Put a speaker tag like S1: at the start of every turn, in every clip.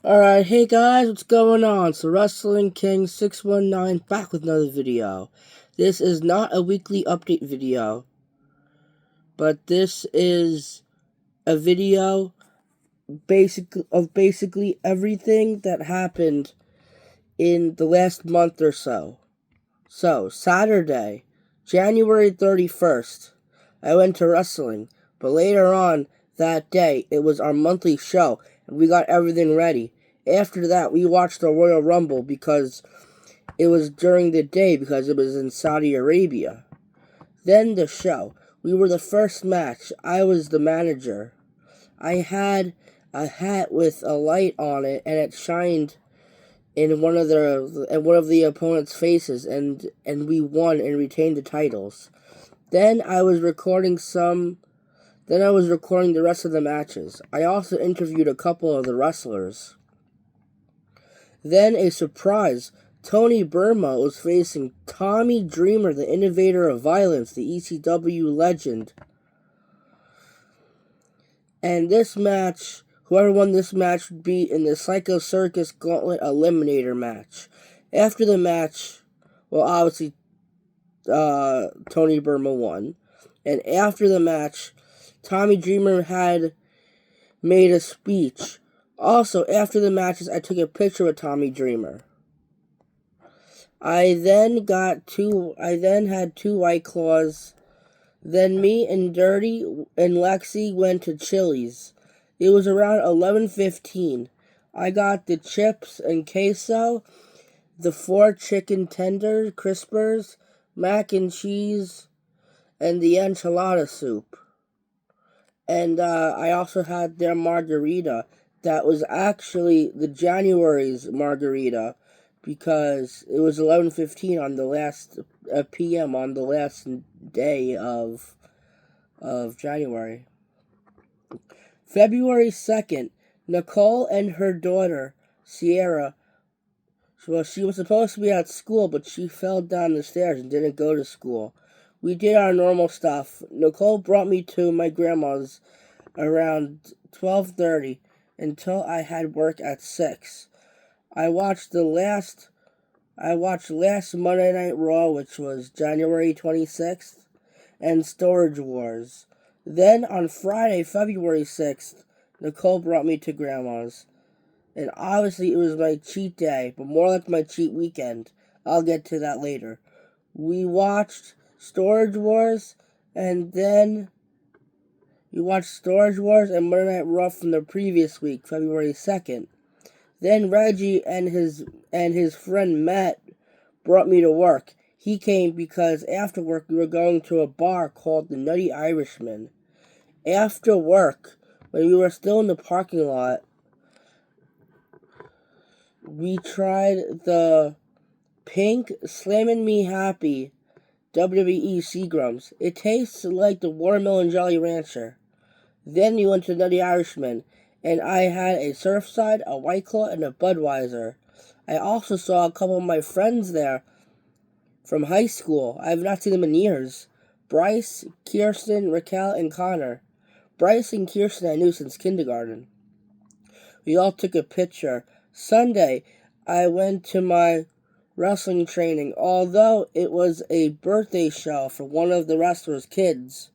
S1: Alright, hey guys, what's going on? So Wrestling King 619 back with another video. This is not a weekly update video, but this is a video basically everything that happened in the last month or so. So, Saturday, January 31st, I went to wrestling, but later on that day, it was our monthly show, and we got everything ready. After that, we watched the Royal Rumble because it was during the day because it was in Saudi Arabia. Then the show. We were the first match. I was the manager. I had a hat with a light on it, and it shined in one of the opponent's faces, and we won and retained the titles. Then I was recording the rest of the matches. I also interviewed a couple of the wrestlers. Then a surprise. Tony Burma was facing Tommy Dreamer, the innovator of violence, the ECW legend. And this match, whoever won this match would be in the Psycho Circus Gauntlet Eliminator match. After the match, well, obviously, Tony Burma won. And after the match, Tommy Dreamer had made a speech. Also, after the matches, I took a picture with Tommy Dreamer. I then had two White Claws. Then me and Dirty and Lexi went to Chili's. It was around 11:15. I got the chips and queso, the 4 chicken tender crispers, mac and cheese, and the enchilada soup. And I also had their margarita. That was actually the January's margarita, because it was 11:15 on the last p.m. on the last day of January. February 2nd, Nicole and her daughter Sierra. Well, she was supposed to be at school, but she fell down the stairs and didn't go to school. We did our normal stuff. Nicole brought me to my grandma's around 12:30 until I had work at 6. I watched last Monday Night Raw, which was January 26th, and Storage Wars. Then on Friday, February 6th, Nicole brought me to Grandma's. And obviously it was my cheat day, but more like my cheat weekend. I'll get to that later. We watched Storage Wars, and then we watched Storage Wars and Monday Night Raw from the previous week, February 2nd. Then Reggie and his friend Matt brought me to work. He came because after work we were going to a bar called the Nutty Irishman. After work, when we were still in the parking lot, we tried the Pink Slammin' Me Happy WWE Seagrams. It tastes like the Watermelon Jolly Rancher. Then we went to Nutty Irishman, and I had a Surfside, a White Claw, and a Budweiser. I also saw a couple of my friends there from high school. I have not seen them in years. Bryce, Kirsten, Raquel, and Connor. Bryce and Kirsten I knew since kindergarten. We all took a picture. Sunday, I went to my wrestling training, although it was a birthday show for one of the wrestlers' kids.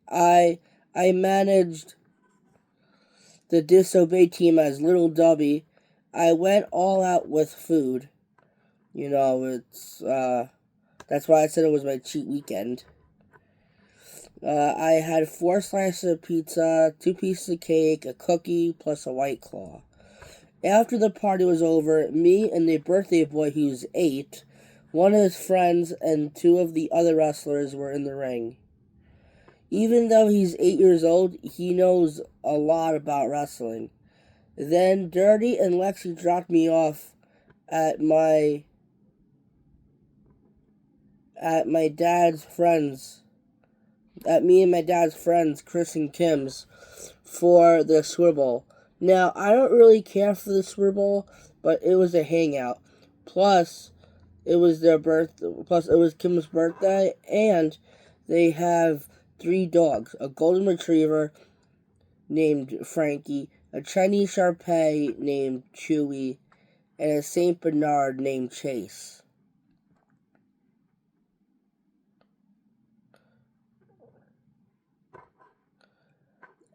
S1: I managed the Disobey team as Little Dubby. I went all out with food. That's why I said it was my cheat weekend. I had 4 slices of pizza, 2 pieces of cake, a cookie, plus a White Claw. After the party was over, me and the birthday boy, who was 8, one of his friends, and 2 of the other wrestlers were in the ring. Even though he's 8 years old, he knows a lot about wrestling. Then Dirty and Lexi dropped me off at my dad's friends, at me and my dad's friends, Chris and Kim's, for the Swivel. Now, I don't really care for the Swivel, but it was a hangout. Plus, it was Kim's birthday, and they have 3 dogs: a golden retriever named Frankie, a Chinese Shar Pei named Chewy, and a Saint Bernard named Chase.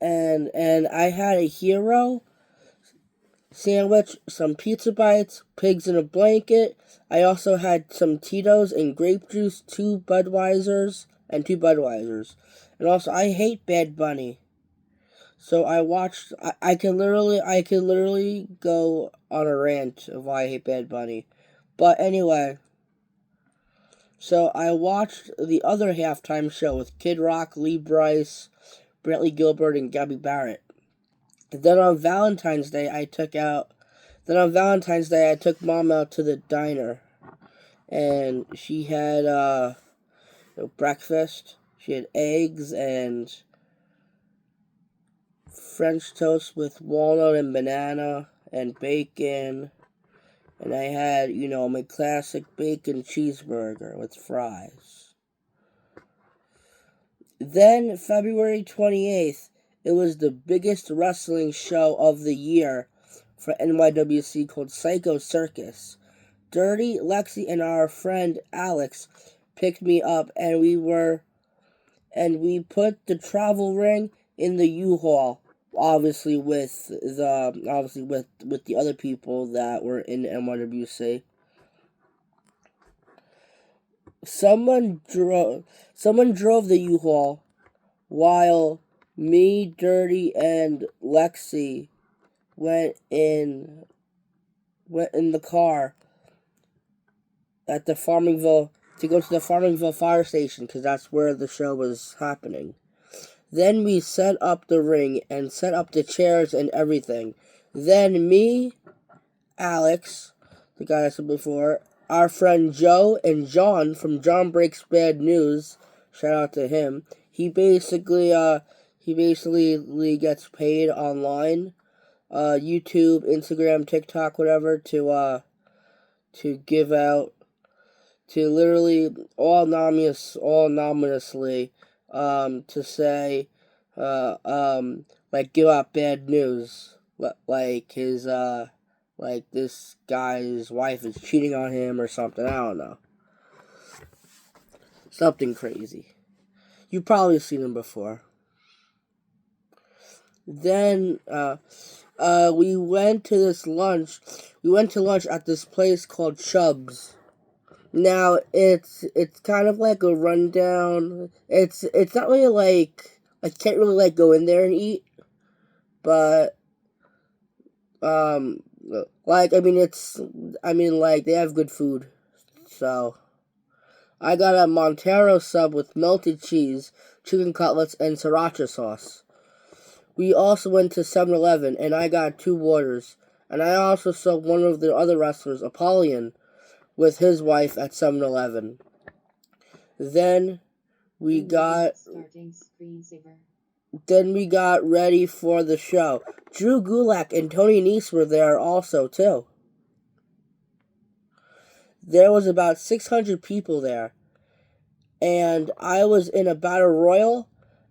S1: And I had a hero sandwich, some pizza bites, pigs in a blanket. I also had some Tito's and grape juice, two Budweisers. And also, I hate Bad Bunny. So I watched. I can literally go on a rant of why I hate Bad Bunny. But anyway, so I watched the other halftime show with Kid Rock, Lee Brice, Brantley Gilbert, and Gabby Barrett. Then on Valentine's Day, I took Mom out to the diner, and she had breakfast. She had eggs and French toast with walnut and banana and bacon, and I had my classic bacon cheeseburger with fries. Then February 28th, it was the biggest wrestling show of the year for NYWC called Psycho Circus. Dirty, Lexi, and our friend Alex picked me up, and we put the travel ring in the U-Haul, obviously with the other people that were in NYWC. Someone drove the U-Haul while me, Dirty, and Lexi went in the car at the Farmingville to go to the Farmingville fire station because that's where the show was happening. Then we set up the ring and set up the chairs and everything. Then me, Alex, the guy I said before, our friend Joe and John from John Breaks Bad News, shout out to him. He basically gets paid online, YouTube, Instagram, TikTok, whatever, to give out, to literally all anonymously, to say, give out bad news, like his, like this guy's wife is cheating on him or something. I don't know. Something crazy. You've probably seen him before. Then we went to lunch at this place called Chubb's. Now it's kind of like a rundown. It's not really like I can't really go in there and eat, but they have good food. So I got a Montero sub with melted cheese, chicken cutlets, and sriracha sauce. We also went to 7-Eleven, and I got 2 waters. And I also saw one of the other wrestlers, Apollyon, with his wife at 7-Eleven. Then we got ready for the show. Drew Gulak and Tony Nese were there also, too. There was about 600 people there. And I was in a battle royal,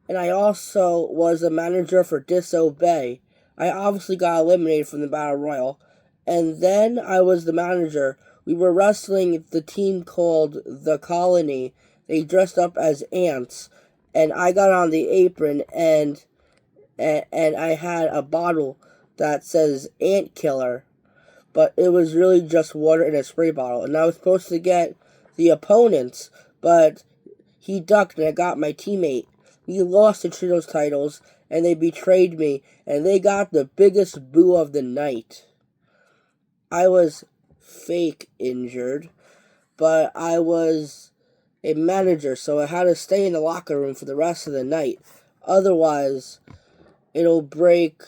S1: and I also was a manager for Disobey. I obviously got eliminated from the battle royal. And then I was the manager. We were wrestling the team called The Colony. They dressed up as ants. And I got on the apron, and I had a bottle that says Ant Killer. But it was really just water in a spray bottle. And I was supposed to get the opponents, but he ducked and I got my teammate. We lost the Trios titles, and they betrayed me, and they got the biggest boo of the night. I was fake injured, but I was a manager, so I had to stay in the locker room for the rest of the night. Otherwise, it'll break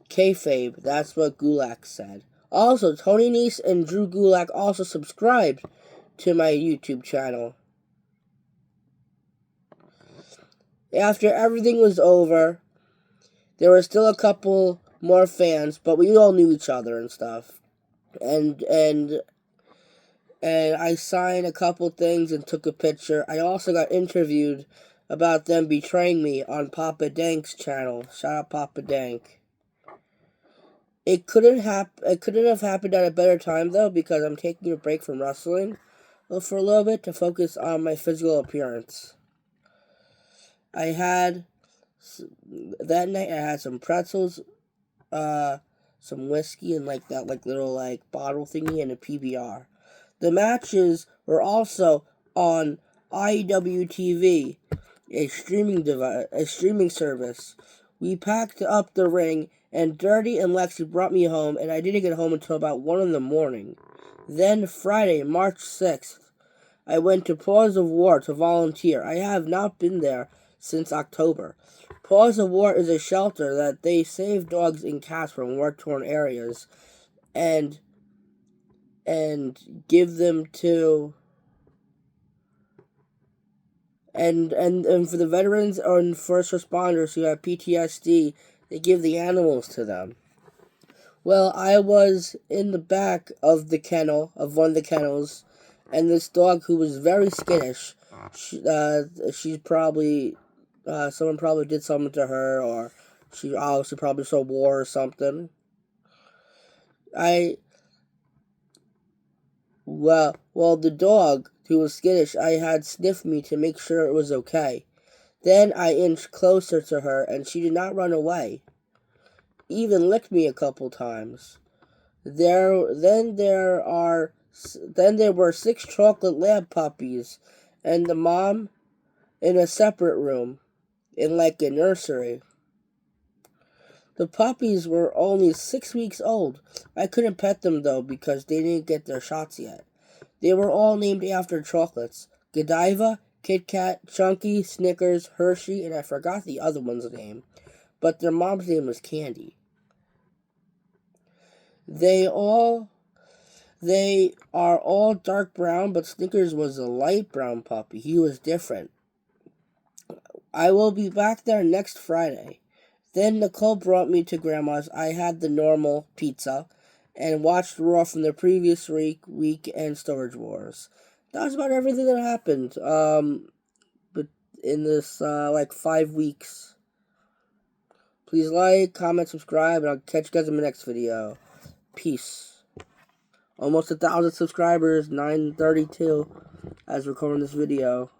S1: kayfabe. That's what Gulak said. Also, Tony Nese and Drew Gulak also subscribed to my YouTube channel. After everything was over, there were still a couple more fans, but we all knew each other and stuff. And I signed a couple things and took a picture. I also got interviewed about them betraying me on Papa Dank's channel. Shout out Papa Dank. It couldn't have happened at a better time though, because I'm taking a break from wrestling for a little bit to focus on my physical appearance. I had that night. I had some pretzels, some whiskey, and that little bottle thingy, and a PBR. The matches were also on IWTV, a streaming service. We packed up the ring, and Dirty and Lexi brought me home, and I didn't get home until about 1 in the morning. Then Friday, March 6th, I went to Paws of War to volunteer. I have not been there since October. Paws of War is a shelter that they save dogs and cats from war-torn areas and give them to and for the veterans and first responders who have PTSD, they give the animals to them. Well, I was in the back of one of the kennels, and this dog who was very skittish, she's probably, someone probably did something to her, or she obviously probably saw war or something. Well, the dog, who was skittish, I had sniff me to make sure it was okay. Then I inched closer to her, and she did not run away. Even licked me a couple times. Then there were 6 chocolate lab puppies, and the mom in a separate room, in a nursery. The puppies were only 6 weeks old. I couldn't pet them though because they didn't get their shots yet. They were all named after chocolates: Godiva, Kit Kat, Chunky, Snickers, Hershey, and I forgot the other one's name, but their mom's name was Candy. They are all dark brown, but Snickers was a light brown puppy. He was different. I will be back there next Friday. Then Nicole brought me to Grandma's. I had the normal pizza and watched Raw from the previous week and Storage Wars. That was about everything that happened. But in this 5 weeks. Please like, comment, subscribe, and I'll catch you guys in my next video. Peace. Almost 1,000 subscribers, 932 as recording this video.